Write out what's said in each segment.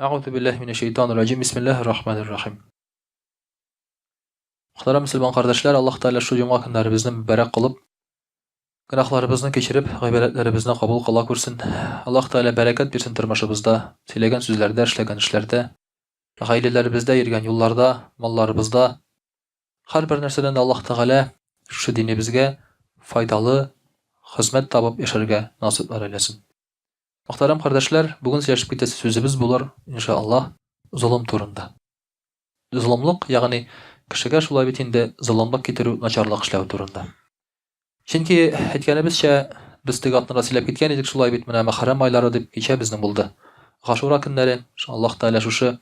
أعوذ بالله من الشيطان الرجيم. بسم الله الرحمن الرحيم. Muhtaram Müslüman kardeşler, Allah Teala şu cuma günlerimizni mübarek kılıp, günahlarımızı keçirip, gıybetlerimizni kabul kıla kursun. Allah Teala bereket versin tırmaşımızda, söylegen sözlerde, işlegen işlerde, gailelerimizde, yürüyen yollarda, mallarımızda, her bir nerseden de Allah Teala şu dinimizge faydalı hizmet tapıp yaşarga nasipler eylesin. Muhtaram kardeşler, bugün söyleşip gitesi sözümüz bular inşallah zulüm turunda. Zulümlük, yani kişiге şulay bitinde zulümlük getirip naçarlık işlev turunda. Çünkü etkenimizce biz tıgatını rasilep gitken edik şulay bitmene Muharrem ayları dip geçe bizning buldu. Aşura günleri Allah Teala şu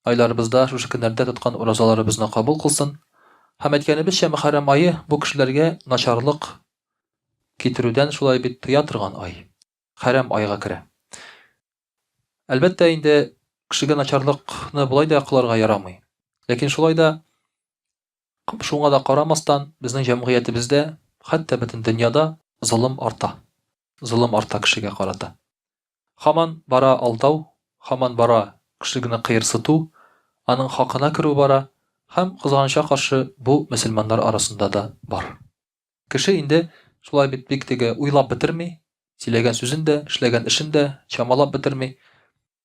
aylarımızda şu günlerde tutkan urazalarımızı kabul kılsın. Hem etkenimizce Muharrem ayı bu kişilerge naçarlık getirüden şulay bit tiyatırgan ay. Harem ayga kire. Elbette indi kişiге naçarlıkны bulay da kılarga yaramay. Lekin şulay da şuңа da karamastan bizning jamgiyetibizde hatta bütün dünyada zulüm arta. Zulüm arta kişiге karata. Haman bara aldau, haman bara kişigini kıyırsıtu, anın hakkına kiru bara, hem kızganışa karşı bu Müslümanlar arasında da var. Kişi indi şulay bitliktege uylap bitirmi, silegen sözünde, işlegen işinde çamalap bitirmi.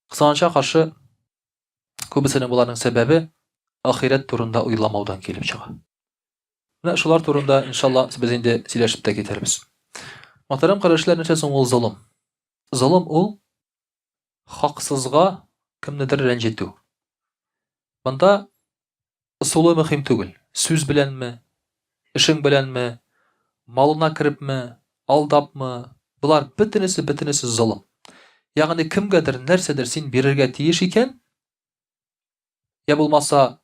Kızganışa karşı köbüsünün bularının sebebi ahiret turunda uylamaudan kelip çıga. Mine şular turunda inşallah biz indi sileşip de getirimiz. Muhtaram kardeşler, neçe soň ol zulüm. Zulüm ol haksızga kimnidir renjitu. Bunda usulü mühim tugul. Söz bilen mi, işin bilen mi, malına kirip mi, aldap mı, bular bitinisi zulüm. Yani kimgedir nersedir sen birirge tiyiş iken, ya bulmasa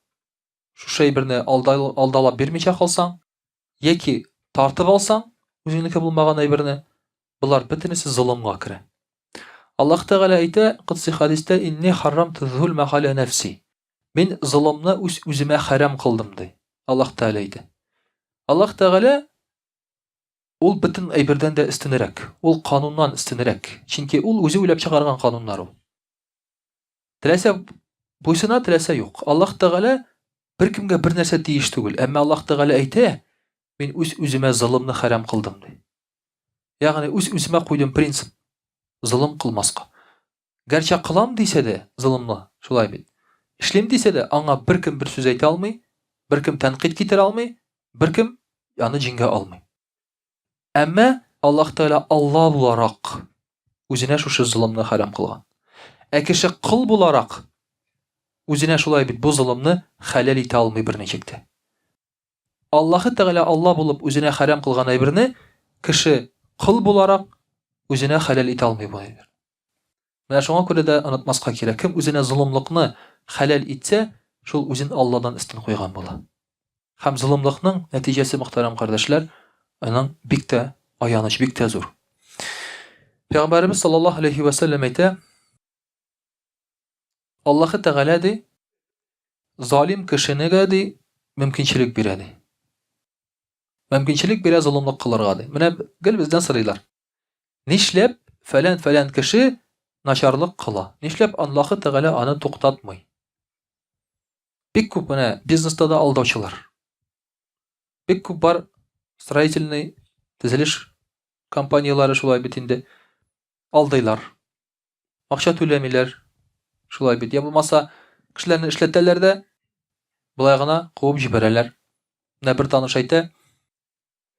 şu şey birini aldala birmiçe kalsan, ya ki tartıp alsan, özünlükü bulmagan aybirini, bular bitinisi zulümga kire. Allah Teala ayta Kudsi hadiste inni harramtu zulme ala nefsi. Ben zulümni özüme haram kıldım di. Allah Teala ayta. Allah Teala ol bitin aybirden de istinirek, ol kanundan istinirek. Çünkü ol özü uylap çıkargan kanunlar ol. Tilese buysuna tilese yok. Allah Teala bir kimge bir nerse tiyiş tugul. Ama Allah Teala ayta ben özüme zulümni haram kıldım di. Yani özüme koydum prinsip. Zulüm kılmaska. Gerçi kılam diyse de zulümni şulay bit. İşlem diyse de ana bir kim bir söz ayta almay, bir kim tenkit getir almay, bir kim yani cinge almay. Ama Allah Teala Allah bularak özüne şu zulümni haram kılgan. Kişi kıl bularak özüne şulay bit bu zulümni halal ite almay bir neçekte. Allah Teala Allah bulup özüne haram kılgan aybirini kişi kıl bularak özüne halal ite almay bu aybirini. Mene şoňa köre de anlatmaska kerek. Kim özüne zulümlükni halal etse, şol özün Allah'dan istin koygan bola. Hem zulümlükniň netijesi muhtaram kardeşler, anan bikte ayanış bikte zor. Peygamberimiz sallallahu aleyhi ve sellem ayta Allah Teala di zalim kişinege di mümkinçilik beredi. Mümkinçilik bere zulümlük kılarga di. Mene gel bizden sorylar. Nişlep falan kişi naçarlık kıla. Nişlep Allah Teala anı toktatmay. Bik köp mene biznesda da aldawçylar. Bik köp bar stроительный tiziliş kampanyaları şulay bitinde aldaylar. Akça төлemiler şulay bit. Ya bulmasa kişilerini işleteler de bulay gana kovup jibereler. Ne bir tanış ayta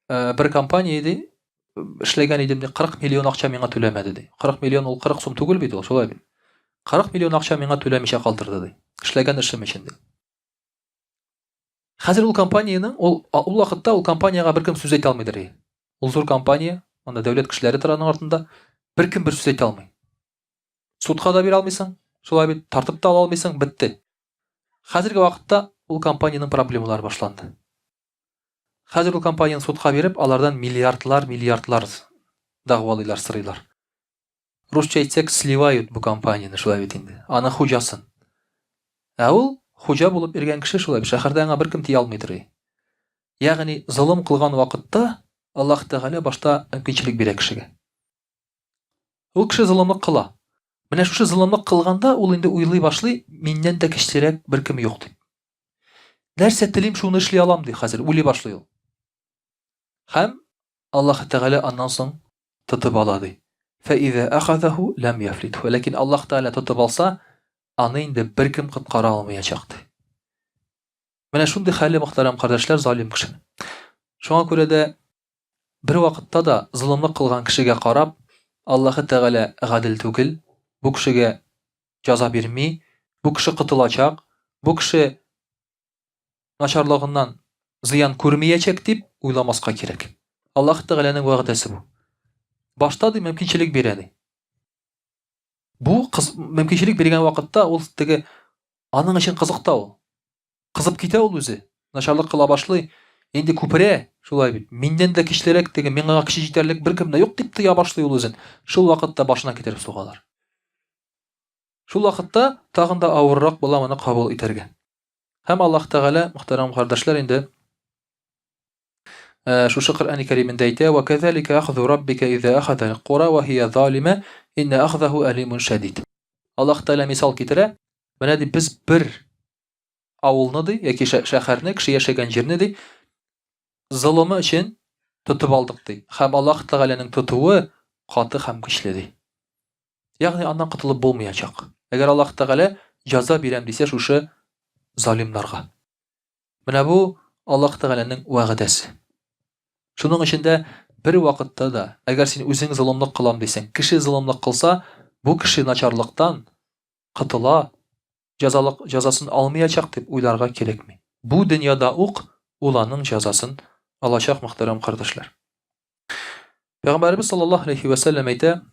bir kampanya idi. İşlegen idim de 40 milyon akça meňa tölemedi di. 40 milyon ol 40 soň tugul bit ol şolay bit. 40 milyon akça meňa tölemişe kaldırdı di. İşlegen işim için di. Hazır ol kampanyanyň ol wagtda ol kampanyaga bir kim söz aýta almaydyr. Ol zor kampanya, onda döwlet kişileri taranyň artynda bir kim bir söz aýta almay. Sudga da bir almaýsaň, şolay bit tartyp da ala almaýsaň bitdi. Hazırki wagtda ol kampanyanyň problemalary başlandy. Hazır ol kampanyany sudga berip, alardan milyardlar dagwalylar, syrylar. Rusça aýtsak sливают bu kampanyany şolay bitindi. Ana hujasyn. Ol huja bolup bergen kişi şolay bir şäherden bir kim tiýe almaýdyr. Ýagny zulüm kılgan wagtda Allah Teala başta mümkinçilik berek kişige. Ol kişi zulümlik kıla. Менә шушы золымлык кылганда ул инде уйлый башлый, миннән дә кечерәк беркем юк дип. Нәрсә телим, шуны эшли алам ди хәзер, уйлый башлый ул. Һәм Аллаһ Тәгалә аннан соң тотып ала ди. فَإِذَا أَخَذَهُ لَمْ يَفْلِتْهُ. Ләкин Аллаһ Тәгалә тотып алса, аны инде беркем коткара алмаячак ди. Менә шундый хәле, мөхтәрәм кардәшләр, залим кеше. Шуңа күрә дә бер вакытта да золымлык кылган кешегә карап, Аллаһ Тәгалә гадел түгел, бу кешегә җәза бирми, бу кеше котылачак, бу кеше начарлыгыннан зыян күрмәячәк дип уйламаска кирәк. Аллаһ Тәгаләнең вәгъдәсе бу. Башта ди мөмкинчелек бирә ди. Бу мөмкинчелек биргән вакытта ул теге аның өчен кызыкта ул. Кызып китә ул үзе. Начарлык кыла башлый. Инде күперә, шулай бит. Миннән дә кичлерәк теге, миңа кеше җитәрлек беркем дә юк дип тыя башлый ул үзен. Шул вакытта башына китереп сугалар. Шул вакытта тагын да авыррак була моны кабул итәргә. Һәм Аллаһ Тәгалә, мөхтәрәм кардәшләр, инде шушы Коръән Кәримендә әйтә: "Ва казалика ахзу раббика иза ахаза аль-кура ва хия залима, инна ахзаху алимун шадид." Аллаһ Тәгалә мисал китерә. Менә ди без бер авылны ди, яки шәһәрне, кеше яшәгән җирне ди, золымы өчен тотып алдык ди. Һәм Аллаһ Тәгаләнең тотуы каты һәм көчле ди. Ягъни аннан котылып булмаячак. Әгәр Аллаһ Тәгалә җәза бирәм дисә шушы залимнарга. Менә бу Аллаһ Тәгаләнең вәгъдәсе. Шуның өчен дә бер вакытта да, әгәр син үзең золымлык кылам дисәң, кеше золымлык кылса, бу кеше начарлыктан котыла, җәзасын алмаячак дип уйларга кирәкми. Бу дөньяда ук ул аның җәзасын алачак, мөхтәрәм кардәшләр. Пәйгамбәрбез саллаллаһу алейхи ва саллям әйтә: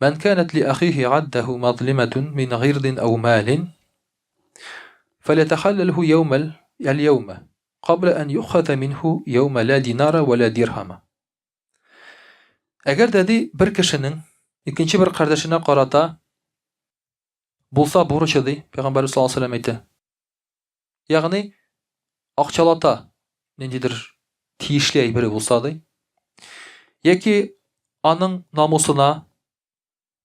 "Ман канат ли ахиһи аддаху мазлиматун мин гирдин ау малин, фалятахаллалху яумал-йawma qabla an yu'khadha minhu yawma la dinara wa la dirhama." Әгәр дә ди бер кешенең икенче бер кардәшенә карата булса бурычы ди, Пәйгамбәр саллаллаһу алейхи ва саллям әйтә. Ягъни акчалата, ниндидер тиешле әйбере булса ди, яки аның намусына,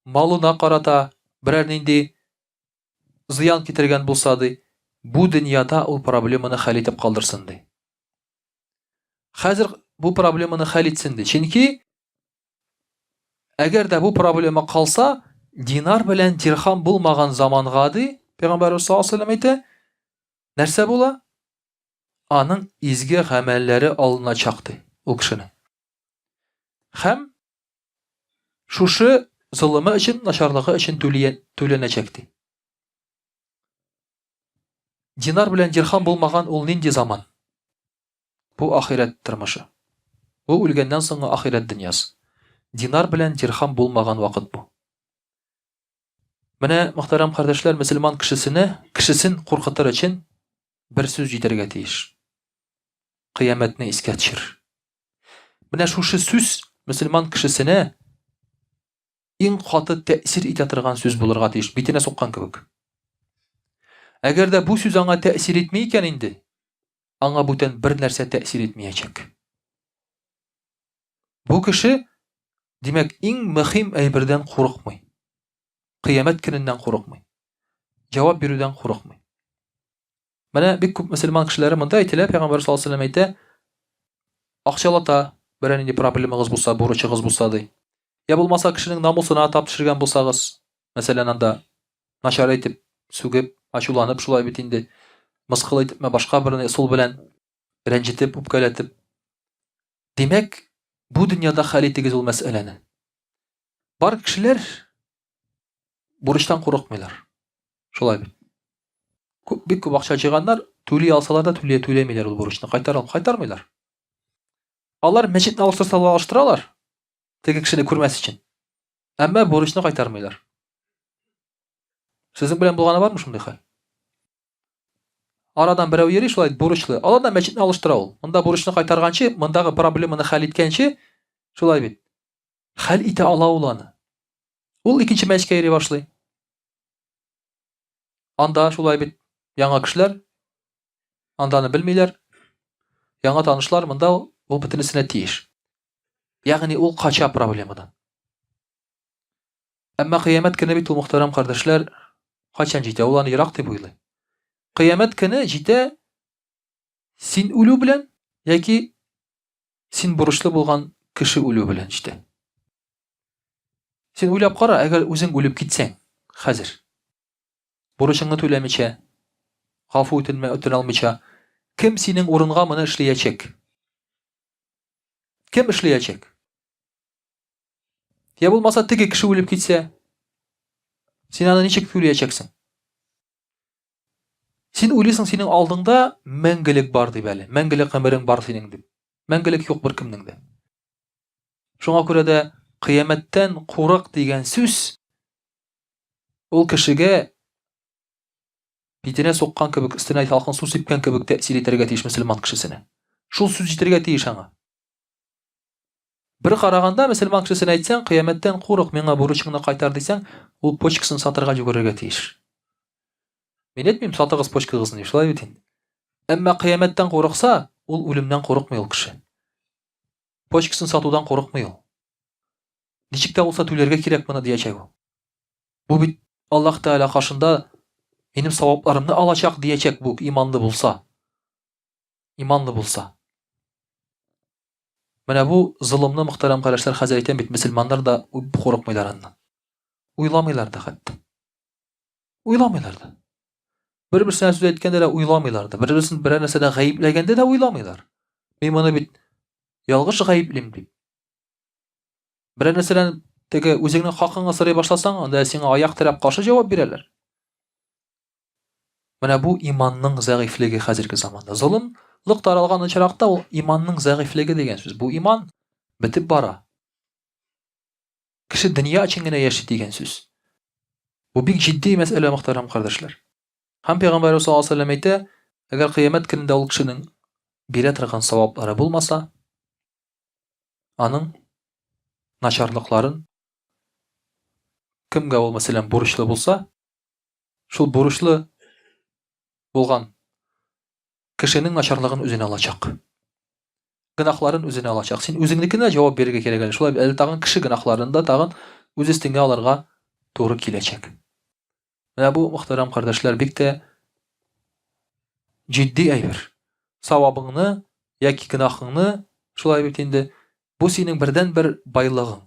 малына карата берәр нинди зыян китергән булса ди, бу дөньяда ул проблеманы хәл итеп калдырсын ди. Хәзер бу проблеманы хәл итсен ди. Чөнки әгәр дә бу проблема калса, динар белән дирхам булмаган заманга ди, Пәйгамбәр саллаллаһу алейхи ва саллям әйтә, нәрсә була? Аның изге гамәлләре алыначак ди ул кешенең. Һәм шушы золымы өчен, начарлыгы өчен түләнәчәк ди. Динар белән дирхам булмаган ул нинди заман? Бу ахирет тормышы. Бу үлгәннән соңгы ахирет дөньясы. Динар белән дирхам булмаган вакыт бу. Менә, мөхтәрәм кардәшләр, мөселман кешесен куркытыр өчен бер сүз җитәргә тиеш. Кыямәтне искә төшер. Менә шушы сүз мөселман кешесенә иң каты тәэсир итә торган сүз булырга тиеш, битенә суккан кебек. Әгәр дә бу сүз аңа тәэсир итми икән инде, аңа бүтән бер нәрсә тәэсир итмәячәк. Бу кеше, димәк, иң мөһим әйбердән курыкмый. Кыямәт көненнән курыкмый. Җавап бирүдән курыкмый. Менә бик күп мөселман кешеләре монда әйтелә, Пәйгамбәр саллаллаһу алейхи ва саллям әйтә: акчалата, берәр нинди проблемагыз булса, бурычыгыз булса ди. Я булмаса кешенең намусына тап төшергән булсагыз, мәсәлән, анда начар әйтеп, сүгеп, ачуланып, шулай бит инде, мыскыл итеп, башка берне сул белән рәнҗетеп, үпкәләтеп. Димәк, бу дөньяда хәл итегез ул мәсьәләне. Бар кешеләр бурычтан курыкмыйлар. Шулай бит. Бик күп акча җыйганнар, түли алсалар да түләмиләр ул бурычны, кайтармыйлар. Алар мәчетне алыштыралар, теге кешене күрмәс өчен. Әмма бурычны кайтармыйлар. Сезнең белән булганы бармы шундый хәл? Арадан берәү йөри, шулай бурычлы. Алардан мәчетне алыштыра ул. Монда бурычны кайтарганчы, мондагы проблеманы хәл иткәнче, шулай бит. Хәл итә ала ул аны. Ул икенче мәчеткә йөри башлый. Анда шулай бит яңа кешеләр, анданы белмиләр. Яңа танышлар, монда ул бөтенесенә тиеш. Ягъни ул кача проблемадан. Әмма кыямәт көне бит ул, мөхтәрәм кардәшләр, кайчан җитә? Ул аны ерак дип уйлый. Кыямәт көне җитә син үлү белән яки син бурычлы булган кеше үлү белән җитә. Син уйлап кара, әгәр үзең үлеп китсәң, хәзер бурычыңны түләмичә, гафу үтенә алмыйча, кем синең урынга моны эшләячәк? Кем эшләячәк? Я булмаса теге кеше үлеп китсә, син аны ничек түләячәксең? Син уйлыйсың, синең алдыңда мәңгелек бар дип әле. Мәңгелек гомерең бар синең дип. Мәңгелек юк беркемнең дә. Шуңа күрә дә кыямәттән курык дигән сүз ул кешегә битенә суккан кебек, өстенә салкын су сипкән кебек тәэсир итәргә тиеш мөселман кешесенә. Шул сүз җитәргә тиеш аңа. Бер караганда мөселман кешесенә әйтсәң, кыямәттән курык, миңа бурычыңны кайтар дисәң, ул почкасын сатырга жүгерергә тиеш. Мин әйтмим, сатыгыз почкагызны, шулай бит инде. Әмма кыямәттән курыкса, ул үлемнән курыкмый ул кеше. Почкасын сатудан курыкмый ул. Ничек тә булса түләргә кирәк моны диячәк ул. Бу бит Аллаһ Тәгалә каршында минем савапларымны алачак диячәк бу, иманлы булса. Иманлы булса. Менә бу золымны, мөхтәрәм кардәшләр, хәзер әйтәм бит, мөселманнар да курыкмыйлар аннан. Уйламыйлар да хәтта. Уйламыйлар да. Бер-берсенә сүз әйткәндә дә уйламыйлар да. Бер-берсен берәр нәрсәдә гаепләгәндә дә уйламыйлар. Мин моны бит ялгыш гаеплим дип. Берәр нәрсәдән теге үзеңнең хакыңны сорый башласаң, анда сиңа аяк терәп каршы җавап бирәләр. Менә бу иманның зәгыйфлеге хәзерге заманда. Золымлык таралган очракта ул иманның зәгыйфлеге дигән сүз. Бу иман бетеп бара. Кеше дөнья өчен генә яши дигән сүз. Бу бик җитди мәсьәлә, мөхтәрәм кардәшләр. Һәм Пәйгамбәр саллаллаһу алейһи ва сәллям әйтә, әгәр кыямәт көнендә ул кешенең бирә торган саваплары булмаса, аның начарлыкларын кемгә ул мәсәлән бурычлы булса, шул бурычлы булган кешенең начарлыгын үзенә алачак. Гынахларын үзенә алачак. Син үзеңнекенә җавап бирергә кирәк әле. Шулай әле тагын кеше гынахларын да тагын үз өстеңә алырга туры киләчәк. Менә бу, мөхтәрәм кардәшләр, бик тә җитди әйбер. Савабыңны яки гынахыңны, шулай бит инде, бу синең бердән-бер байлыгың.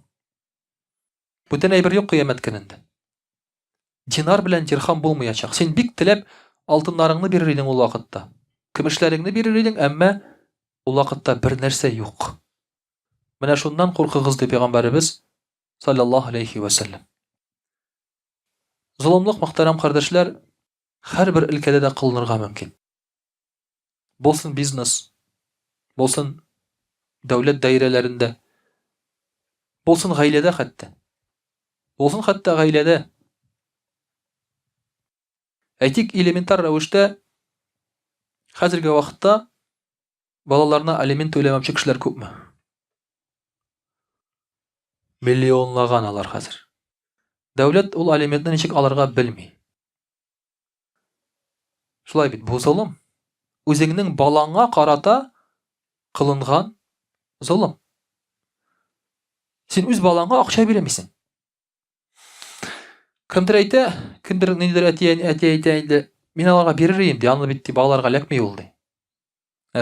Бүтән әйбер юк кыямәт көнендә. Динар белән дирхам булмаячак. Син бик теләп алтыннарыңны бирер идең ул вакытта. Көмешләреңне бирер идең, әмма ул вакытта бер нәрсә юк. Менә шуннан куркыгыз ди Пәйгамбәребез саллаллаһу алейхи ва сәллям. Золымлык, мөхтәрәм кардәшләр, һәрбер өлкәдә дә кылынырга мөмкин. Булсын бизнес, булсын дәүләт даирәләрендә, булсын гаиләдә хәтта. Булсын хәтта гаиләдә. Әйтик, элементар рәвештә хәзерге вакытта балаларына алимент түләмәүче кешеләр күпме? Миллионлаган алар хәзер. Дәүләт ул алиментны ничек алырга белми. Шулай бит, бу золым. Үзеңнең балаңа карата кылынган золым. Син үз балаңа акча бирәмисең. Кемдер әйтә, кемдер ниндидер әти әйтә инде, мин аларга бирер идем ди, аны бит балаларга эләкми ул ди.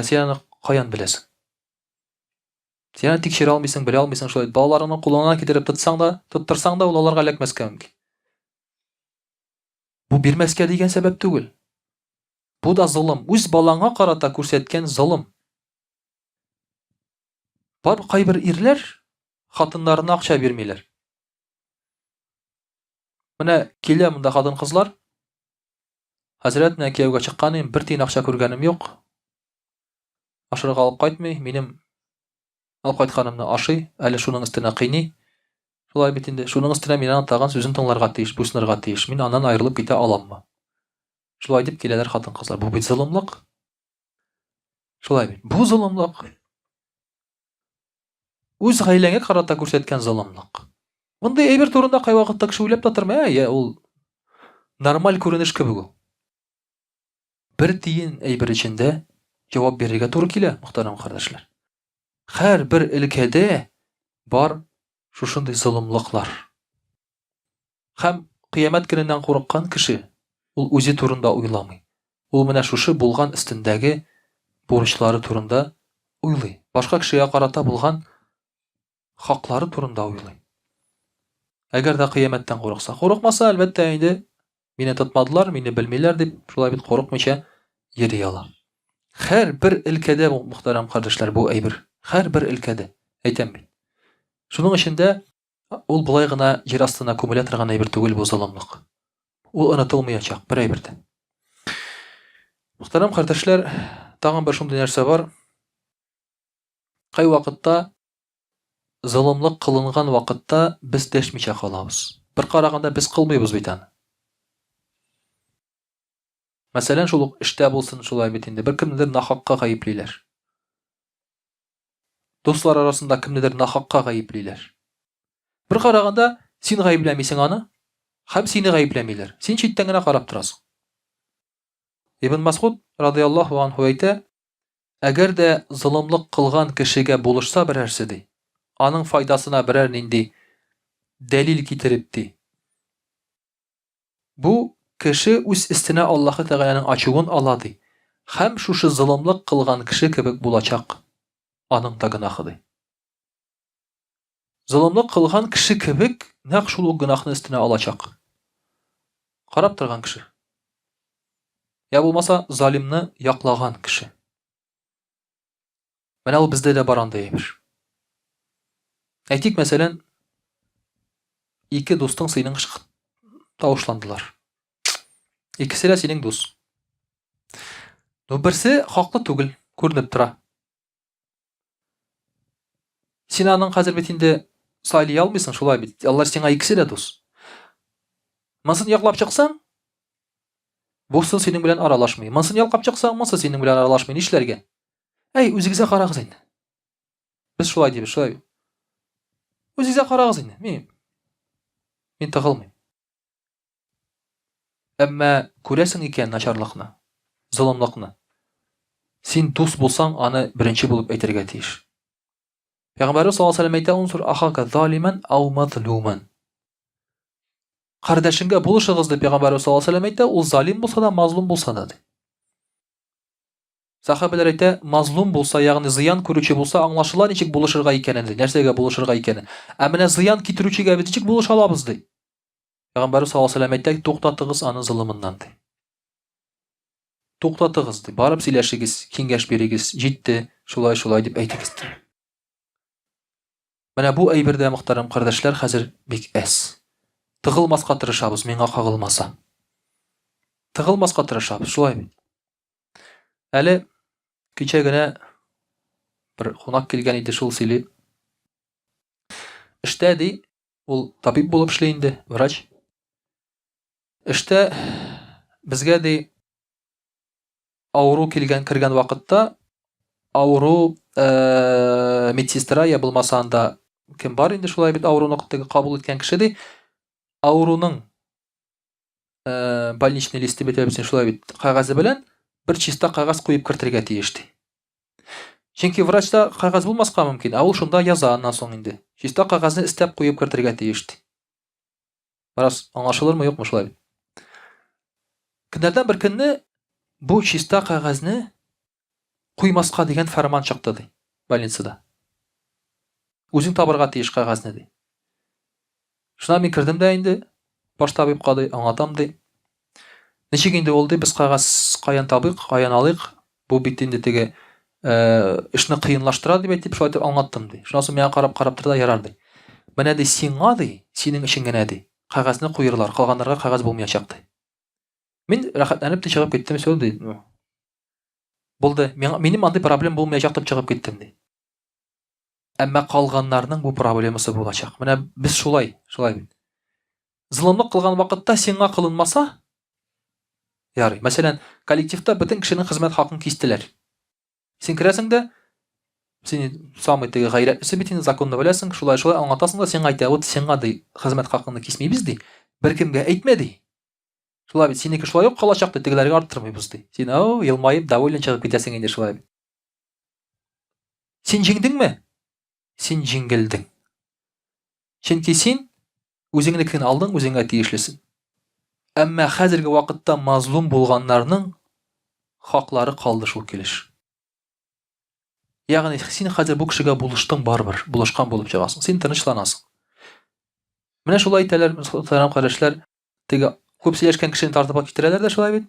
Син аны каян беләсең? Син аны тикшерә алмыйсың, белә алмыйсың, шулай балаларыңны кулыңнан китереп тоттырсаң да, ул аларга эләкмәскә мөмкин. Бу бирмәскә дигән сәбәп түгел. Бу да золым, үз балаңа карата күрсәткән золым. Бар кайбер ирләр хатыннарына акча бирмиләр. Менә килә монда хатын-кызлар. Хәзрәт, менә кияүгә чыкканым, бер тиен акча күргәнем юк. Ашырга алып кайтмый, минем алып кайтканымны ашый, әле шуның өстенә кыйный. Шулай бит инде, шуның өстенә мин аны тагын сүзен тыңларга тиеш, буйсынырга тиеш. Мин аннан аерылып китә аламмы? Шулай дип киләләр хатын-кызлар. Бу бит золымлык. Шулай бит. Бу золымлык. Үз гаиләңә карата күрсәткән золымлык. Мондай әйбер турында кай вакытта кеше уйлап та тормый, я ул нормаль күренеш кебек ул. Бер тиен әйбер ичендә җавап бирергә туры килә, мөхтәрәм кардәшләр. Һәр бер өлкәдә бар шушындый золымлыклар. Һәм кыямәт көненнән курыккан кеше ул үзе турында уйламый. Ул менә шушы булган өстендәге бурычлары турында уйлый. Башка кешегә карата булган хаклары турында уйлый. Әгәр дә кыямәттән курыкса, курыкмаса, әлбәттә инде мине тотмадылар, мине белмиләр дип, шулай бит курыкмыйча йөри ала. Һәр бер өлкәдә мөхтәрәм кардәшләр бу әйбер. Һәр бер өлкәдә. Әйтәм бит. Шуның эчендә ул булай гына җир астына күмелә торган әйбер түгел бу залымлык. Ул онытылмаячак бер әйбердә. Мөхтәрәм кардәшләр, тагын бер шундый нәрсә бар. Кай вакытта залымлык кылынган вакытта без дәшмичә калабыз. Бер караганда без кылмыйбыз бит аны. Мәсәлән, шул ук эштә булсын, шулай бит инде. Бер кемнедер нахакка гаеплиләр. Дуслар арасында кемнедер нахакка гаеплиләр. Бер караганда син гаепләмисең аны, һәм сине гаепләмиләр. Син читтән генә карап торасың. Ибн Масгуд радиллаһу анһу әйтә, әгәр дә залымлык кылган кешегә булышса берәрсе ди, аның файдасына берәр нинди дәлил китереп ди. Бу кеше үз өстенә Аллаһы Тәгаләнең ачуын ала ди. Һәм шушы залымлык кылган кеше кебек булачак. Аның да гынахы ди. Залымлык кылган кеше кебек нәкъ шул ук гынахны өстенә алачак. Карап торган кеше. Я булмаса залимны яклаган кеше. Менә ул бездә дә бар андай әйбер. Әйтик, мәсәлән, ике дустың синең тавышландылар. Икесе дә синең дус. Берсе хаклы түгел, күренеп тора. Син аның хәзер бит инде сайлый алмыйсың, шулай бит. Алар сиңа икесе дә дус. Монысын яклап чыксаң, бусын синең белән аралашмый. Монысын яклап чыксаң, монысы синең белән аралашмый. Нишләргә? Әй, үзегезгә карагыз инде. Без шулай дибез, шулай. Үзегезгә карагыз инде. Мин тыгылмыйм. Әмма күрәсең икән начарлыкны, золымлыкны. Син дус булсаң, аны беренче булып әйтергә тиеш. Пәйгамбәрбез саллаллаһу алейһи ва сәллям әйтә: "Унсур ахака залиман ау мазлуман." Кардәшеңгә булышыгыз дип Пәйгамбәрбез саллаллаһу алейһи ва сәллям әйтә, ул залим булса да, мазлум булса да. Сахабалар әйтә, мазлум булса, ягъни зыян күрүче булса, аңлашыла ничек булышырга икәнен, нәрсәгә булышырга икәнен. Ә менә зыян китерүчегә без ничек булыша алабыз ди. Пәйгамбәрбез саллаллаһу алейһи ва сәллям әйтә, туктатыгыз аны зылымыннан ди. Туктатыгыз ди. Барып сөйләшегез, киңәш бирегез, җитте, шулай дип әйтегез ди. Менә бу әйбердә, мөхтәрәм кардәшләр, хәзер бик әс. Тыгылмаска тырышабыз, миңа кагылмаса. Тыгылмаска тырышабыз, шулай бит. Әле кичә генә бер кунак килгән иде, шул сөйли. Эштә ди, ул табиб булып эшли инде, врач. Эштә безгә ди авыру кергән вакытта авыру медсестра я булмаса анда кем бар инде шулай бит авыруны кабул иткән кеше ди. Авыруның больничный листы бит әбесен шулай бит кагазе белән бер чиста кагаз куеп кертергә тиеш ди. Чөнки врачта кагаз булмаска мөмкин, ә ул шунда яза аннан соң инде. Чиста кагазны истәп куеп кертергә тиеш ди. Барас аңлашылырмы, юкмы шулай бит. Көннәрдән бер көнне бу чиста кагазны куймаска дигән фәрман чыкты ди больницада. Үзең табырга тиеш кагазны ди. Шуна мин кирдем дә инде, баш табибка ди, аңлатам ди. Ничек инде ул ди, без кагаз каян табыйк, каян алыйк? Бу бит инде теге эшне кыенлаштыра дип әйтеп шулай дип аңлаттым ди. Шунысы миңа карап тора да ярар ди. Менә ди сиңа ди, синең өчен генә ди. Кагазны куйырлар, калганнарга кагаз булмаячак ди. Мин рәхәтләнеп ди чыгып киттем, сөйл ди. Булды. Минем андый проблем булмаячак дип чыгып киттем ди. Әмма калганнарның бу проблемасы булачак. Менә без шулай бит. Зылымлык кылган вакытта сиңа кылынмаса, ярый. Мәсәлән, коллективта бөтен кешенең хезмәт хакын кистеләр. Син керәсең дә, син самый теге гайрәтлесе бит инде законны беләсең, шулай аңлатасың да сиңа әйтә, вот сиңа ди хезмәт хакын кисмибез ди. Бер кемгә әйтмә ди. Шулай бит, синеке шулай ук калачак ди, тегеләргә арттырмыйбыз ди. Син елмаеп, доволен чыгып китәсең инде шулай бит. Син җиңдеңме? Син җиңелдең. Чөнки син Үзеңнекін алдың, үзеңгә тиешлесін. Әмма хәзерге вакытта мазлум булганнарның хаклары калды шул килеш. Ягъни син хәзер бу кешегә булыштың барбер, булышкан булып чыгасың. Син тынычланасың. Менә шулай әйтәләр, мөхтәрәм кардәшләр, теге күп сөйләшкән кешене тартып алып китерәләр дә шулай бит.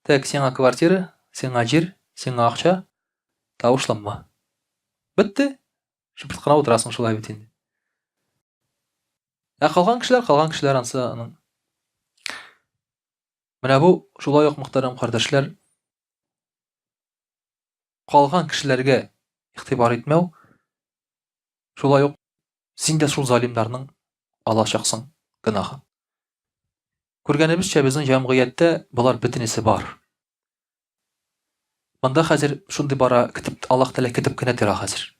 Так, сиңа квартира, сиңа җир, сиңа акча, тавышланма. Бетте. Шыпырт кына утырасың шулай бит инде. Калган кешеләр ансы аның. Менә бу шулай ук мөхтәрәм кардәшләр, калган кешеләргә игътибар итмәү, шулай ук син дә шул залимнарның алачаксың гынахы. Күргәнебезчә, безнең җәмгыятьтә булар бөтенесе бар. Монда хәзер шундый бара, Аллаһ Тәгалә көтеп кенә тора хәзер.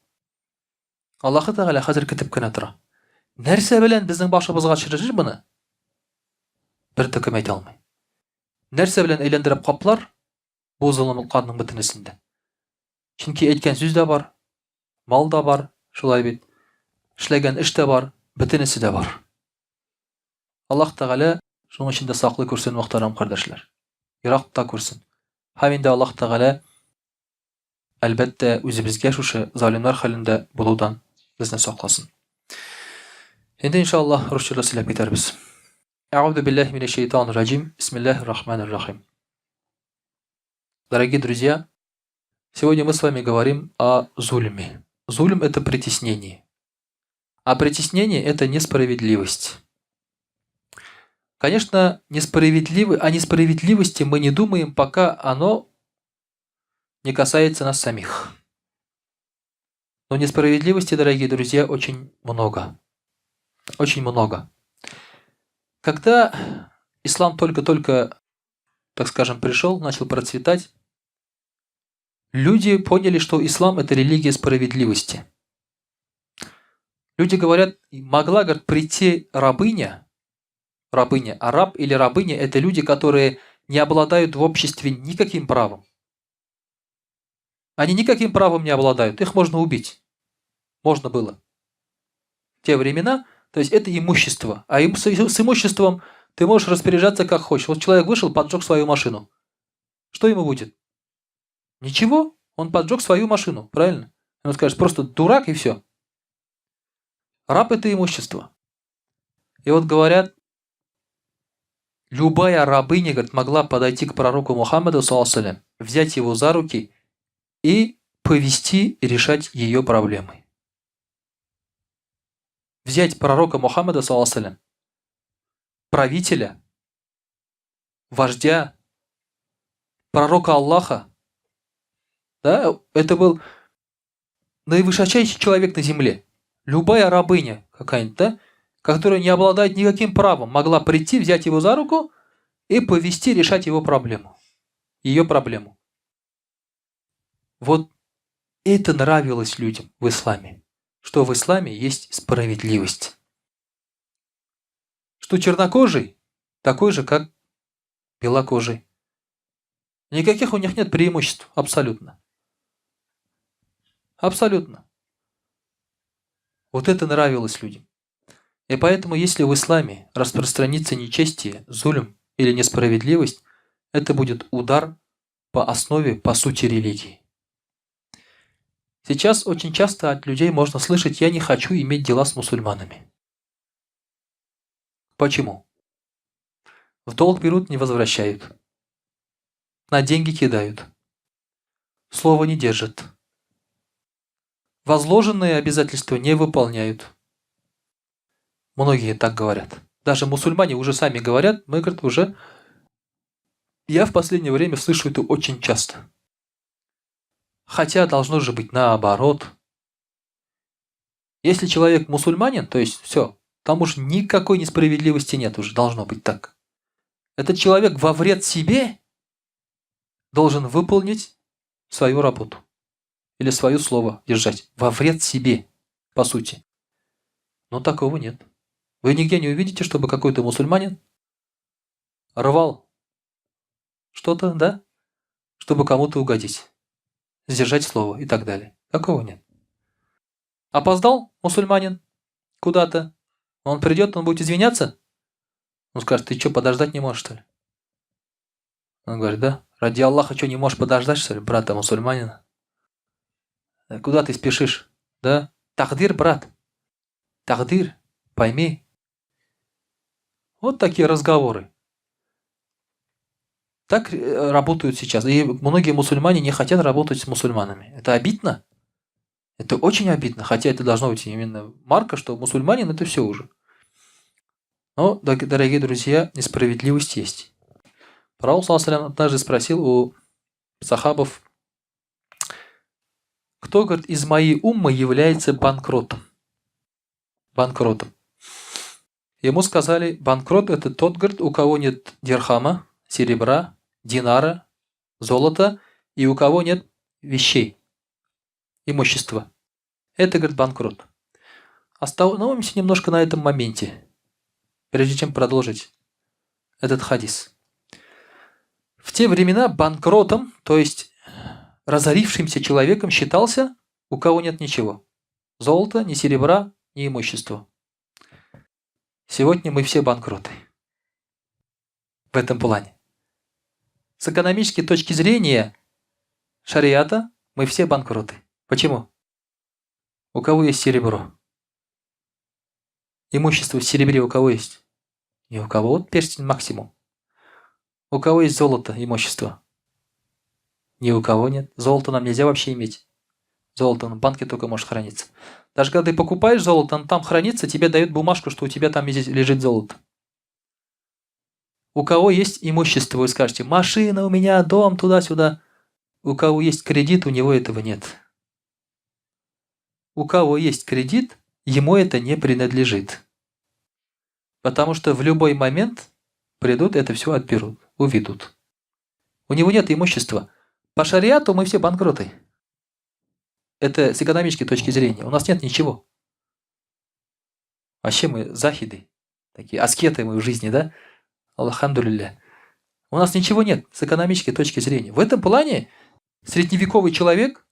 Аллаһ Тәгалә хәзер көтеп кенә тора. Нәрсә белән безнең башыбызга төшерер моны? Бер төкем әйтә алмый. Нәрсә белән әйләндереп каплар бу золымлыкларның бөтенесендә? Чөнки әйткән сүз дә бар, мал да бар, шулай бит. Эшләгән эш дә бар, бөтенесе дә бар. Аллаһ Тәгалә шуның өчен дә саклы күрсен, мөхтәрәм кардәшләр. Еракта күрсен. Һәм инде Аллаһ Тәгалә әлбәттә үзебезгә шушы залимнар хәлендә булудан безне сакласын. Инде иншаллаһ русча сөйләп китәрбез. А'удhu billahi minash shaitanir rajim. Бисмиллахир рахманир рахим. Дорогие друзья, сегодня мы с вами говорим о зульме. Зульм — это притеснение. А притеснение — это несправедливость. Конечно, о несправедливости мы не думаем, пока оно не касается нас самих. Но несправедливости, дорогие друзья, очень много. Очень много. Когда ислам только-только, так скажем, пришел, начал процветать, люди поняли, что ислам — это религия справедливости. Люди говорят, могла, говорят, прийти рабыня, а раб или рабыня — это люди, которые не обладают в обществе никаким правом. Они никаким правом не обладают, их можно убить. Можно было. В те времена, то есть это имущество, а с имуществом ты можешь распоряжаться как хочешь. Вот человек вышел, поджег свою машину. Что ему будет? Ничего, он поджег свою машину, правильно? Он скажет, просто дурак и все. Раб — это имущество. И вот говорят, любая рабыня, говорит, могла подойти к пророку Мухаммаду, саллаллаху, взять его за руки и повести и решать ее проблемы. Взять пророка Мухаммада, саллаллаху, правителя, вождя, пророка Аллаха, да, это был наивысочайший человек на земле. Любая рабыня какая-нибудь, да, которая не обладает никаким правом, могла прийти, взять его за руку и повести решать его проблему. Ее проблему. Вот это нравилось людям в исламе. Что в исламе есть справедливость. Что чернокожий такой же, как белокожий. Никаких у них нет преимуществ. Абсолютно. Абсолютно. Вот это нравилось людям. И поэтому, если в исламе распространится нечестие, зулм или несправедливость, это будет удар по основе, по сути религии. Сейчас очень часто от людей можно слышать: «Я не хочу иметь дела с мусульманами». Почему? В долг берут, не возвращают. На деньги кидают. Слово не держат. Возложенные обязательства не выполняют. Многие так говорят. Даже мусульмане уже сами говорят, мы, говорят, уже... Я в последнее время слышу это очень часто. Хотя должно же быть наоборот. Если человек мусульманин, то есть все, там уж никакой несправедливости нет, уже должно быть так. Этот человек во вред себе должен выполнить свою работу. Или свое слово держать. Во вред себе, по сути. Но такого нет. Вы нигде не увидите, чтобы какой-то мусульманин рвал что-то, да, чтобы кому-то угодить. Сдержать слово и так далее. Такого нет. Опоздал мусульманин куда-то, Он придет, он будет извиняться? Он скажет, ты что, подождать не можешь, что ли? Он говорит, да? Ради Аллаха, что, не можешь подождать, что ли, брата мусульманина? Куда ты спешишь? Да? Тахдир, брат. Тахдир. Пойми. Вот такие разговоры. Так работают сейчас. И многие мусульмане не хотят работать с мусульманами. Это обидно. Это очень обидно. Хотя это должно быть именно марка, что мусульманин это все уже. Но, дорогие друзья, несправедливость есть. Пророк ﷺ однажды спросил у сахабов, кто, говорит, из моей уммы является банкротом? Банкротом. Ему сказали, банкрот это тот, говорит, у кого нет дирхама, серебра, динара, золота и у кого нет вещей, имущества. Это, говорит, банкрот. Остановимся немножко на этом моменте, прежде чем продолжить этот хадис. В те времена банкротом, то есть разорившимся человеком считался, у кого нет ничего. Золота, ни серебра, ни имущества. Сегодня мы все банкроты. В этом плане. С экономической точки зрения шариата мы все банкроты. Почему? У кого есть серебро? Имущество в серебре у кого есть? Ни у кого. Вот перстень максимум. У кого есть золото, имущество? Ни у кого нет. Золото нам нельзя вообще иметь. Золото в банке только может храниться. Даже когда ты покупаешь золото, оно там хранится, тебе дают бумажку, что у тебя там лежит золото. У кого есть имущество, вы скажете, машина у меня, дом, туда-сюда. У кого есть кредит, у него этого нет. У кого есть кредит, ему это не принадлежит. Потому что в любой момент придут, это все отберут, уведут. У него нет имущества. По шариату мы все банкроты. Это с экономической точки зрения. У нас нет ничего. Вообще мы захиды. Такие аскеты мы в жизни, да? Алхамдулилля. У нас ничего нет с экономической точки зрения. В этом плане средневековый человек,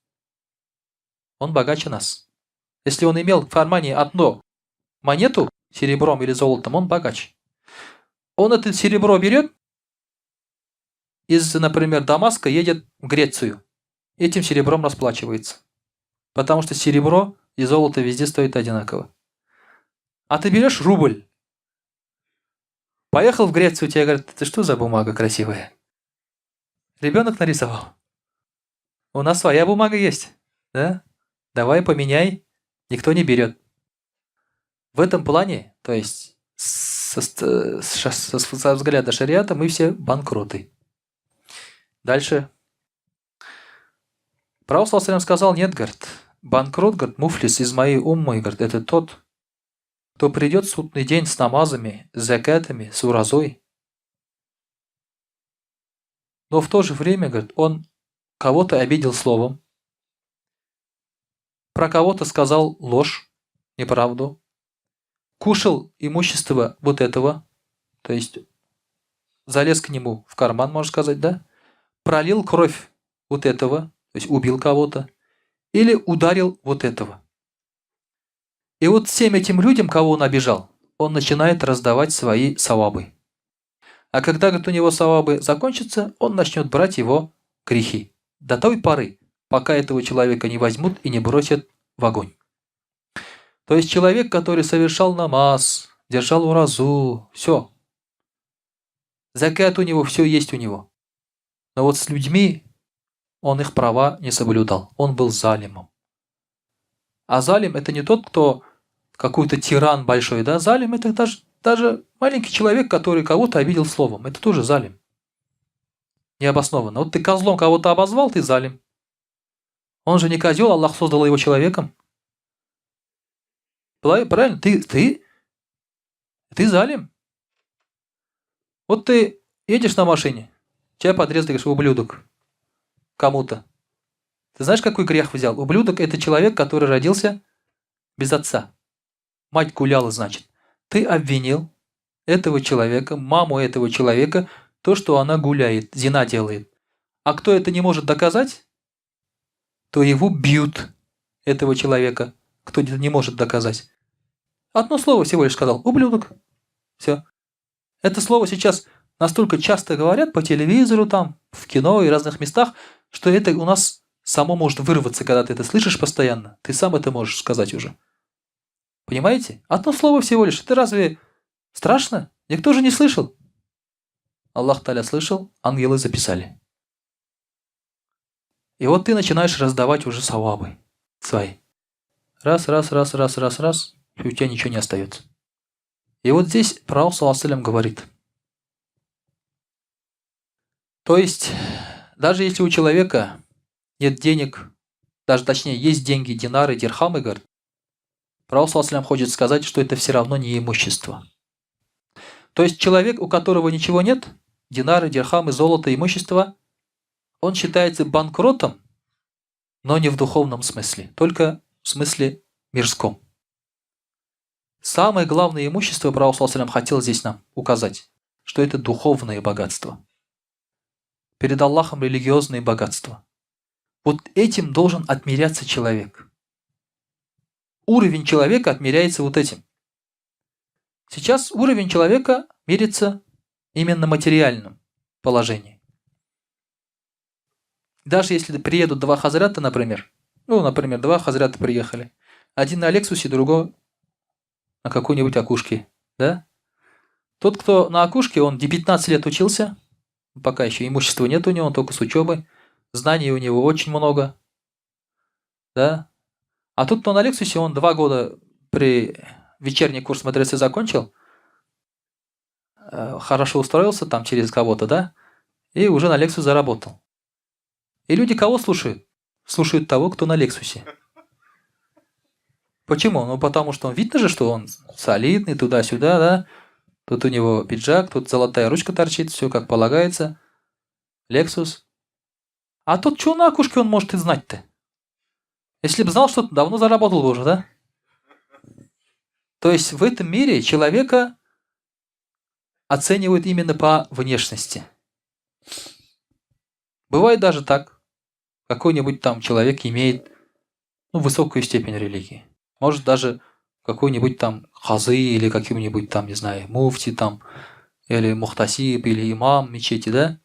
он богаче нас. Если он имел в кармане одну монету, серебром или золотом, он богач. Он это серебро берет, из, например, Дамаска едет в Грецию. Этим серебром расплачивается. Потому что серебро и золото везде стоят одинаково. А ты берешь рубль. Поехал в Грецию, тебе говорят, это что за бумага красивая? Ребенок нарисовал. У нас своя бумага есть. Да? Давай поменяй. Никто не берет. В этом плане, то есть со взгляда шариата, мы все банкроты. Дальше. Пророк ﷺ сказал, нет, говорит, банкрот, говорит, муфлис из моей уммы, говорит, это тот, кто придет в судный день с намазами, с закатами, с уразой. Но в то же время, говорит, он кого-то обидел словом, про кого-то сказал ложь, неправду, кушал имущество вот этого, то есть залез к нему в карман, можно сказать, да, пролил кровь вот этого, то есть убил кого-то, или ударил вот этого. И вот всем этим людям, кого он обижал, он начинает раздавать свои савабы. А когда, говорит, у него савабы закончатся, он начнет брать его грехи. До той поры, пока этого человека не возьмут и не бросят в огонь. То есть человек, который совершал намаз, держал уразу, все. Закат у него, все есть у него. Но вот с людьми он их права не соблюдал. Он был залимом. А залим это не тот, кто какой-то тиран большой, да? Залим это даже маленький человек, который кого-то обидел словом. Это тоже залим. Необоснованно. Вот ты козлом кого-то обозвал, ты залим. Он же не козел, Аллах создал его человеком. Правильно? Ты залим. Вот ты едешь на машине, тебя подрезаешь ублюдок кому-то. Ты знаешь, какой грех взял? Ублюдок – это человек, который родился без отца. Мать гуляла, значит. Ты обвинил этого человека, маму этого человека, то, что она гуляет, зина делает. А кто это не может доказать, то его бьют, этого человека, кто это не может доказать. Одно слово всего лишь сказал. Ублюдок. Все. Это слово сейчас настолько часто говорят по телевизору, там, в кино и разных местах, что это у нас само может вырваться, когда ты это слышишь постоянно. Ты сам это можешь сказать уже. Понимаете? Одно слово всего лишь. Это разве страшно? Никто же не слышал. Аллах Та'аля слышал, ангелы записали. И вот ты начинаешь раздавать уже савабы свои. Раз, и у тебя ничего не остается. И вот здесь пророк саллаллаху алейхи ва саллям говорит. То есть, даже если у человека нет денег, даже точнее, есть деньги, динары, дирхамы, говорит, пророк саллаллаху алейхи ва саллям хочет сказать, что это все равно не имущество. То есть, человек, у которого ничего нет, динары, дирхамы, золото, имущество, он считается банкротом, но не в духовном смысле, только в смысле мирском. Самое главное имущество, пророк саллаллаху алейхи ва саллям хотел здесь нам указать, что это духовное богатство. Перед Аллахом религиозные богатства. Вот этим должен отмеряться человек. Уровень человека отмеряется вот этим. Сейчас уровень человека мерится именно материальным положением. Даже если приедут два хазрята, например, два хазрята приехали, один на Лексусе, другой на какой-нибудь окушке, да? Тот, кто на окушке, он 15 лет учился, пока еще имущества нет у него, он только с учебой, знаний у него очень много, да? А тот, кто на Лексусе, он 2 года при вечерний курс медресе закончил, хорошо устроился там через кого-то, да? И уже на Лексус заработал. И люди кого слушают? Слушают того, кто на Лексусе. Почему? Ну, потому что он видно же, что он солидный, туда-сюда, да? Тут у него пиджак, тут золотая ручка торчит, все как полагается. Лексус. А тот, что на окушке, он может и знать-то? Если бы знал что-то, давно заработал бы уже, да? То есть в этом мире человека оценивают именно по внешности. Бывает даже так. Какой-нибудь там человек имеет высокую степень религии. Может даже какой-нибудь там хазы или каким-нибудь там, не знаю, муфти там, или мухтасиб, или имам мечети, да?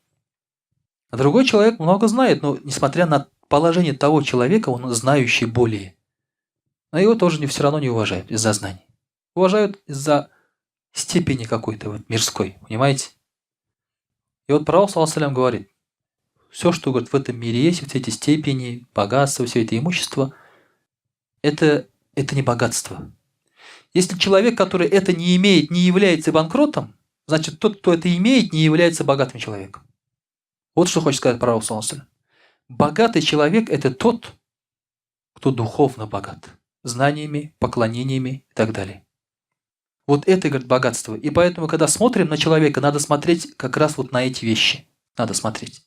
А другой человек много знает, но несмотря на положение того человека, он знающий более. Но его тоже все равно не уважают из-за знаний. Уважают из-за степени какой-то вот мирской, понимаете? И вот пророк саллаллаху алейхи ва саллям говорит, все, что говорит, в этом мире есть, вот эти степени, богатство, все это имущество, это не богатство. Если человек, который это не имеет, не является банкротом, значит, тот, кто это имеет, не является богатым человеком. Вот что хочет сказать пророк саллаллаху алейхи ва саллям. Богатый человек – это тот, кто духовно богат. Знаниями, поклонениями и так далее. Вот это, говорит, богатство. И поэтому, когда смотрим на человека, надо смотреть как раз вот на эти вещи. Надо смотреть.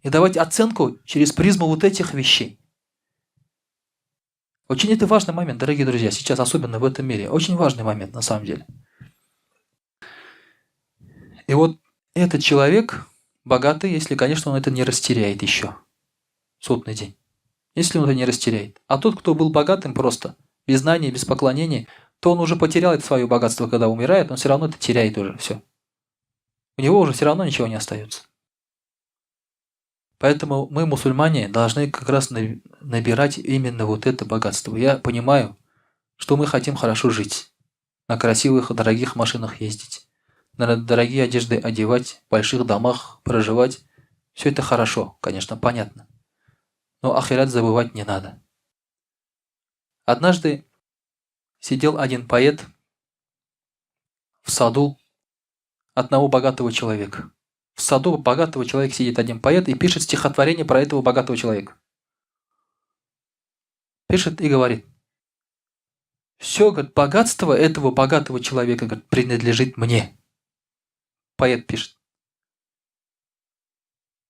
И давать оценку через призму вот этих вещей. Очень это важный момент, дорогие друзья, сейчас, особенно в этом мире. Очень важный момент, на самом деле. И вот этот человек богатый, если, конечно, он это не растеряет еще. Судный день. Если он это не растеряет. А тот, кто был богатым просто, без знаний, без поклонения, то он уже потерял это свое богатство, когда умирает, он все равно это теряет уже все. У него уже все равно ничего не остается. Поэтому мы, мусульмане, должны как раз набирать именно вот это богатство. Я понимаю, что мы хотим хорошо жить, на красивых, дорогих машинах ездить, на дорогие одежды одевать, в больших домах проживать. Все это хорошо, конечно, понятно. Но ахират забывать не надо. Однажды сидел один поэт в саду одного богатого человека. В саду богатого человека сидит один поэт и пишет стихотворение про этого богатого человека. Пишет и говорит: все, говорит, богатство этого богатого человека, говорит, принадлежит мне. Поэт пишет.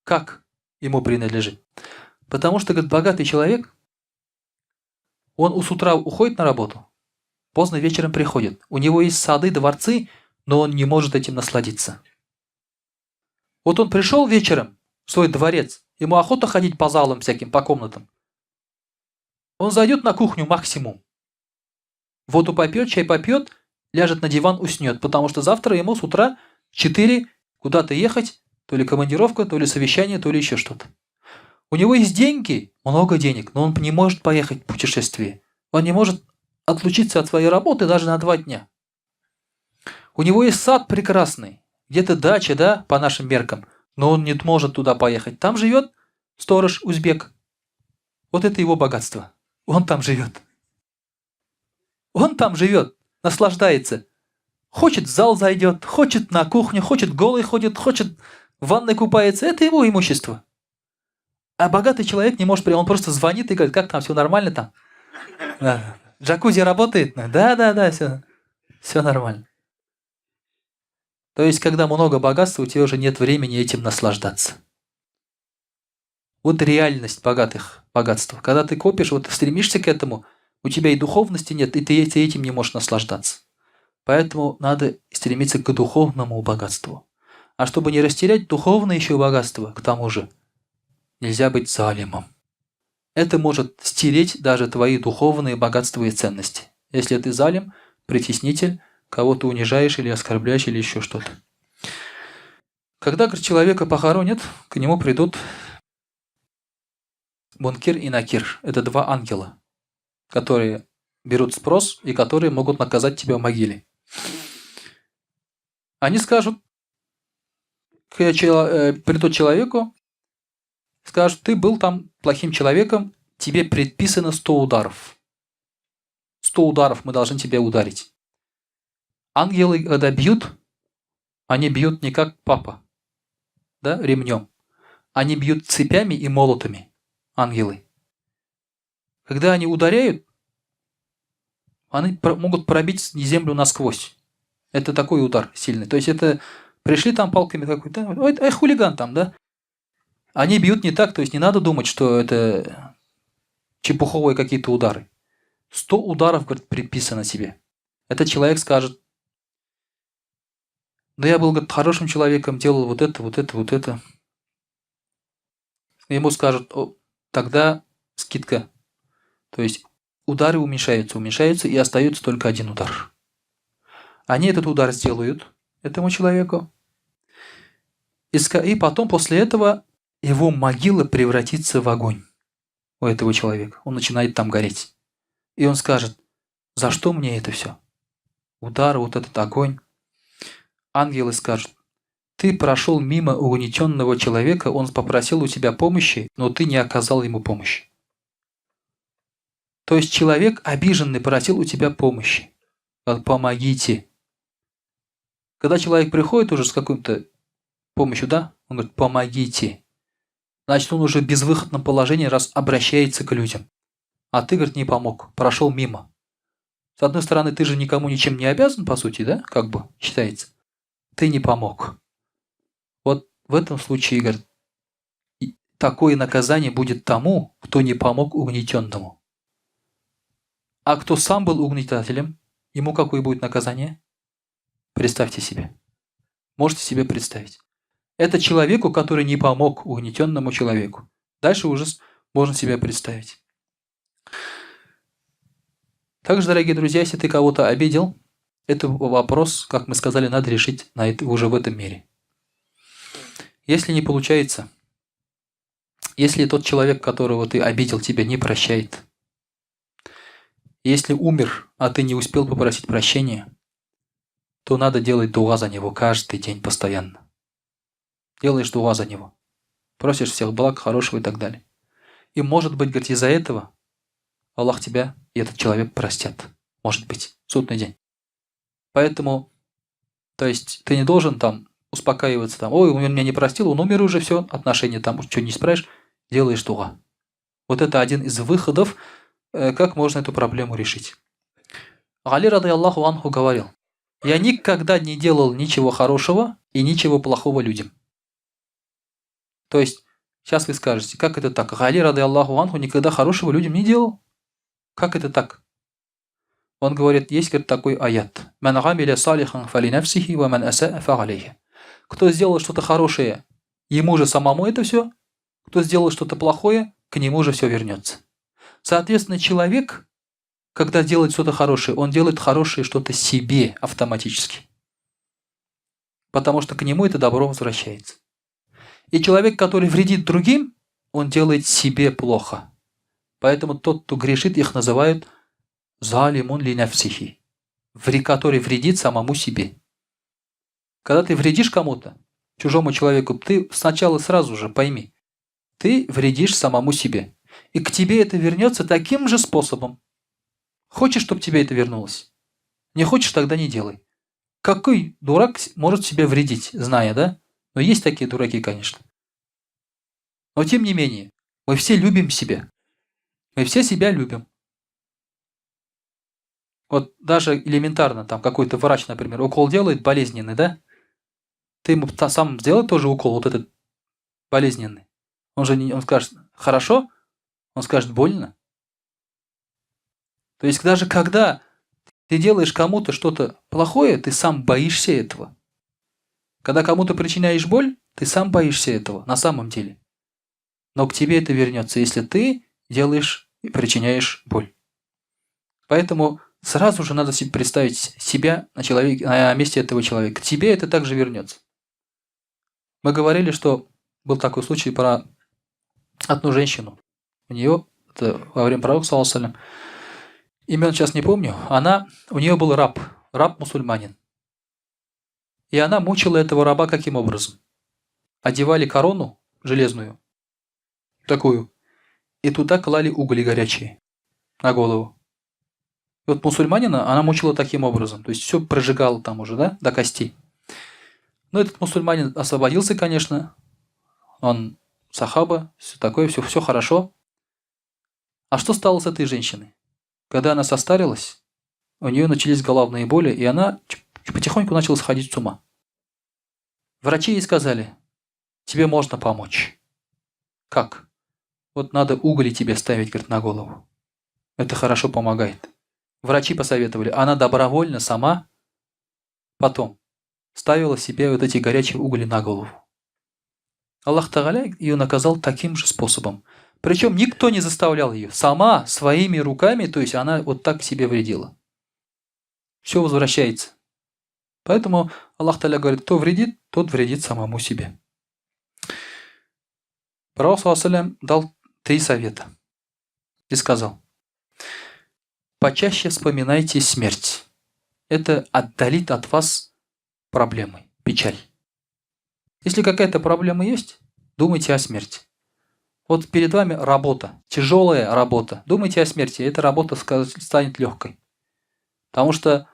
Как ему принадлежит? Потому что, говорит, богатый человек, он с утра уходит на работу, поздно вечером приходит. У него есть сады, дворцы, но он не может этим насладиться. Вот он пришел вечером в свой дворец, ему охота ходить по залам всяким, по комнатам. Он зайдет на кухню максимум. Воду попьет, чай попьет, ляжет на диван, уснет, потому что завтра ему с утра в 4 куда-то ехать, то ли командировка, то ли совещание, то ли еще что-то. У него есть деньги, много денег, но он не может поехать в путешествие. Он не может отлучиться от своей работы даже на 2 дня. У него есть сад прекрасный, где-то дача, да, по нашим меркам, но он не может туда поехать. Там живет сторож узбек. Вот это его богатство. Он там живет. Он там живет, наслаждается. Хочет в зал зайдет, хочет на кухню, хочет голый ходит, хочет в ванной купается. Это его имущество. А богатый человек не может, он просто звонит и говорит, как там, все нормально там? Да. Джакузи работает? Да, все нормально. То есть, когда много богатства, у тебя уже нет времени этим наслаждаться. Вот реальность богатства. Когда ты копишь, вот стремишься к этому, у тебя и духовности нет, и ты этим не можешь наслаждаться. Поэтому надо стремиться к духовному богатству. А чтобы не растерять духовное еще богатство, к тому же, нельзя быть залимом. Это может стереть даже твои духовные богатства и ценности. Если ты залим, притеснитель, кого-то унижаешь или оскорбляешь, или еще что-то. Когда человека похоронят, к нему придут Мункир и Накир. Это 2 ангела, которые берут спрос и которые могут наказать тебя в могиле. Они скажут, придут человеку, скажут, ты был там плохим человеком, тебе предписано 100 ударов. 100 ударов мы должны тебя ударить. Ангелы, когда бьют, они бьют не как папа, да, ремнем. Они бьют цепями и молотами, ангелы. Когда они ударяют, они могут пробить землю насквозь. Это такой удар сильный. То есть это пришли там палками какой-то, ой, хулиган там, да? Они бьют не так, то есть не надо думать, что это чепуховые какие-то удары. 100 ударов, говорит, предписано себе. Этот человек скажет, да я был, говорит, хорошим человеком, делал вот это. Ему скажут, тогда скидка. То есть удары уменьшаются и остается только 1 удар. Они этот удар сделают этому человеку. И потом после этого его могила превратится в огонь у этого человека. Он начинает там гореть. И он скажет, за что мне это все? Удар, вот этот огонь. Ангелы скажут, ты прошел мимо угнетенного человека, он попросил у тебя помощи, но ты не оказал ему помощи. То есть человек обиженный просил у тебя помощи. Помогите. Когда человек приходит уже с какой-то помощью, да, он говорит, помогите. Значит, он уже в безвыходном положении, раз обращается к людям. А ты, говорит, не помог, прошел мимо. С одной стороны, ты же никому ничем не обязан, по сути, да, как бы считается. Ты не помог. Вот в этом случае, говорит, такое наказание будет тому, кто не помог угнетенному. А кто сам был угнетателем, ему какое будет наказание? Представьте себе. Можете себе представить. Это человеку, который не помог угнетенному человеку. Дальше уже можно себе представить. Также, дорогие друзья, если ты кого-то обидел, это вопрос, как мы сказали, надо решить уже в этом мире. Если не получается, если тот человек, которого ты обидел, тебя не прощает, если умер, а ты не успел попросить прощения, то надо делать дуа за него каждый день постоянно. Делаешь дуа за него. Просишь всех благ, хорошего и так далее. И может быть, говорит, из-за этого Аллах тебя и этот человек простят. Может быть, в судный день. Поэтому, то есть, ты не должен там успокаиваться, там, ой, он меня не простил, он умер уже, все, отношения там, что не исправишь, делаешь дуа. Вот это один из выходов, как можно эту проблему решить. Али радийаллаху анху говорил, я никогда не делал ничего хорошего и ничего плохого людям. То есть, сейчас вы скажете, как это так? Али радийаллаху анху никогда хорошего людям не делал? Как это так? Он говорит, есть, говорит, такой аят. «Ман гамиля салихан фали нафсихи, ва ман асаа фа алейхи». Кто сделал что-то хорошее, ему же самому это все. Кто сделал что-то плохое, к нему же все вернется. Соответственно, человек, когда делает что-то хорошее, он делает хорошее что-то себе автоматически. Потому что к нему это добро возвращается. И человек, который вредит другим, он делает себе плохо. Поэтому тот, кто грешит, их называют залимун ли нафсихи, который вредит самому себе. Когда ты вредишь кому-то, чужому человеку, ты сначала сразу же пойми, ты вредишь самому себе. И к тебе это вернется таким же способом. Хочешь, чтобы тебе это вернулось? Не хочешь, тогда не делай. Какой дурак может себя вредить, зная, да? Но есть такие дураки, конечно. Но тем не менее, мы все любим себя. Мы все себя любим. Вот даже элементарно, там какой-то врач, например, укол делает болезненный, да? Ты ему сам сделай тоже укол, вот этот болезненный. Он скажет, хорошо? Он скажет, больно? То есть даже когда ты делаешь кому-то что-то плохое, ты сам боишься этого. Когда кому-то причиняешь боль, ты сам боишься этого на самом деле. Но к тебе это вернется, если ты делаешь и причиняешь боль. Поэтому сразу же надо себе представить себя на месте этого человека. К тебе это также вернется. Мы говорили, что был такой случай про одну женщину. У нее, это во время пророка, саллаллаху алейхи ва саллям, имен сейчас не помню, у нее был раб-мусульманин. И она мучила этого раба каким образом? Одевали корону железную, такую, и туда клали угли горячие на голову. И вот мусульманина она мучила таким образом, то есть все прожигала там уже, да, до костей. Но этот мусульманин освободился, конечно, он сахаба, все такое, все хорошо. А что стало с этой женщиной? Когда она состарилась, у нее начались головные боли, и она потихоньку начала сходить с ума. Врачи ей сказали, тебе можно помочь. Как? Вот надо угли тебе ставить, говорит, на голову. Это хорошо помогает. Врачи посоветовали. Она добровольно сама потом ставила себе вот эти горячие угли на голову. Аллах Тааля ее наказал таким же способом. Причем никто не заставлял ее. Сама, своими руками, то есть она вот так себе вредила. Все возвращается. Поэтому Аллах Тааля говорит, кто вредит, тот вредит самому себе. Пророк саллаллаху алейхи ва саллям дал 3 совета. И сказал, почаще вспоминайте смерть. Это отдалит от вас проблемы, печаль. Если какая-то проблема есть, думайте о смерти. Вот перед вами работа, тяжелая работа. Думайте о смерти, эта работа станет легкой. Потому что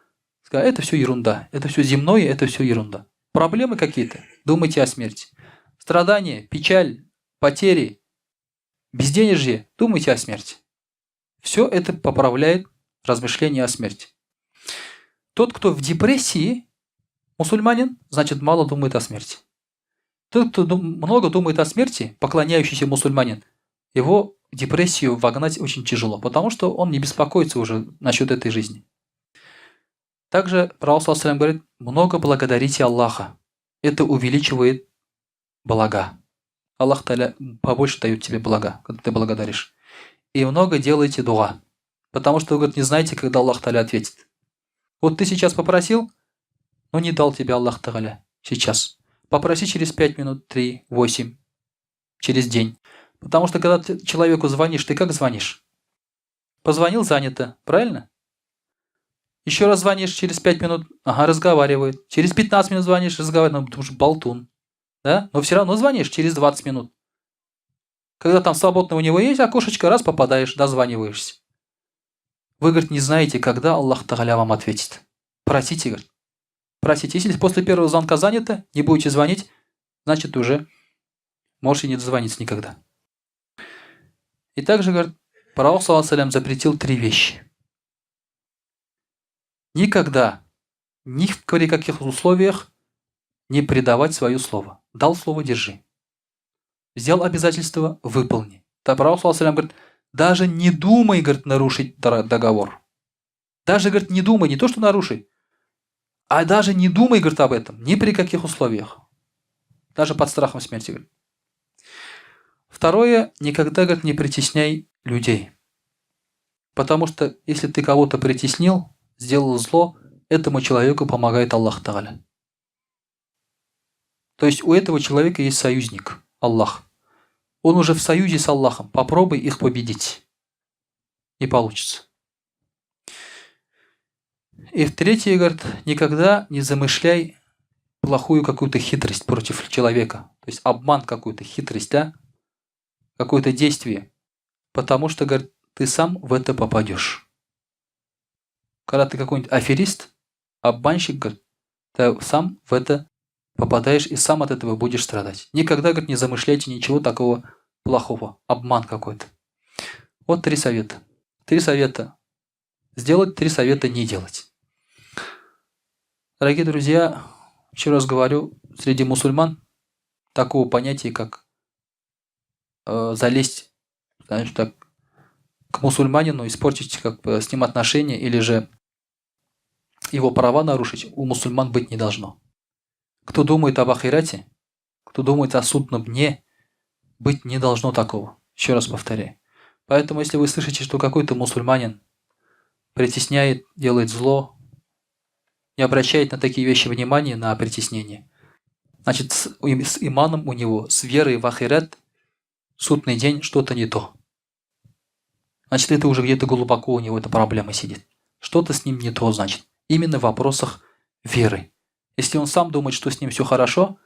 это все ерунда, это все земное, это все ерунда. Проблемы какие-то, думайте о смерти. Страдания, печаль, потери, безденежье, думайте о смерти. Все это поправляет размышления о смерти. Тот, кто в депрессии, мусульманин, значит, мало думает о смерти. Тот, кто много думает о смерти, поклоняющийся мусульманин, его в депрессию вогнать очень тяжело, потому что он не беспокоится уже насчет этой жизни. Также пророк саллаллаху алейхи ва саллям говорит, много благодарите Аллаха. Это увеличивает блага. Аллах Тааля побольше дает тебе блага, когда ты благодаришь. И много делайте дуа. Потому что вы, говорит, не знаете, когда Аллах Тааля ответит. Вот ты сейчас попросил, но не дал тебе Аллах Тааля сейчас. Попроси через 5 минут, 3, 8, через день. Потому что когда ты человеку звонишь, ты как звонишь? Позвонил, занято, правильно? Еще раз звонишь через 5 минут, ага, разговаривает. Через 15 минут звонишь, разговаривает, потому что болтун. Да? Но все равно звонишь через 20 минут. Когда там свободно у него есть окошечко, раз попадаешь, дозваниваешься. Вы, говорит, не знаете, когда Аллах Тааля вам ответит. Просите, говорит. Просите. Если после первого звонка занято, не будете звонить, значит уже можете не дозвониться никогда. И также, говорит, пророк саллаллаху алейхи ва саллям запретил 3 вещи. Никогда, ни при каких условиях не предавать свое слово. Дал слово, держи. Взял обязательство, выполни. Пророк саллаллаху алейхи ва саллям говорит, даже не думай, говорит, нарушить договор. Даже, говорит, не думай, не то, что нарушить, а даже не думай, говорит, об этом. Ни при каких условиях. Даже под страхом смерти, говорит. Второе, никогда, говорит, не притесняй людей. Потому что если ты кого-то притеснил, сделал зло, этому человеку помогает Аллах Тааля. То есть у этого человека есть союзник, Аллах. Он уже в союзе с Аллахом. Попробуй их победить. Не получится. И в-третьих, говорит, никогда не замышляй плохую какую-то хитрость против человека. То есть обман какую-то, хитрость, да? Какое-то действие. Потому что, говорит, ты сам в это попадешь. Когда ты какой-нибудь аферист, обманщик, говорит, ты сам в это попадаешь и сам от этого будешь страдать. Никогда, говорит, не замышляйте ничего такого плохого. Обман какой-то. Вот 3 совета. 3 совета сделать, 3 совета не делать. Дорогие друзья, еще раз говорю, среди мусульман такого понятия, как залезть, знаешь, так, к мусульманину, испортить как бы с ним отношения или же его права нарушить, у мусульман быть не должно. Кто думает об ахирате, кто думает о судном дне, быть не должно такого. Еще раз повторяю. Поэтому, если вы слышите, что какой-то мусульманин притесняет, делает зло, не обращает на такие вещи внимания, на притеснение, значит, с иманом у него, с верой в ахират, судный день, что-то не то. Значит, это уже где-то глубоко у него эта проблема сидит. Что-то с ним не то, значит. Именно в вопросах веры. Если он сам думает, что с ним все хорошо,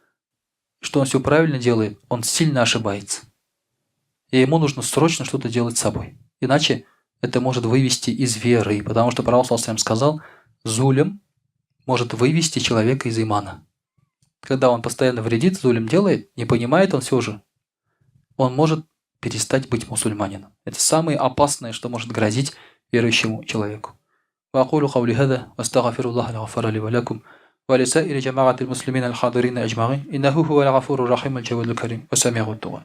что он все правильно делает, он сильно ошибается. И ему нужно срочно что-то делать с собой. Иначе это может вывести из веры. Потому что Пророк ﷺ сказал, зулем может вывести человека из имана. Когда он постоянно вредит, зулем делает, не понимает он все же, он может перестать быть мусульманином. Это самое опасное, что может грозить верующему человеку. وأقول قولي هذا واستغفر الله الغفار لي ولكم ولسائر جماعة المسلمين الحاضرين أجمعين إنه هو الغفور الرحيم الجواد الكريم وسميع الدعاء.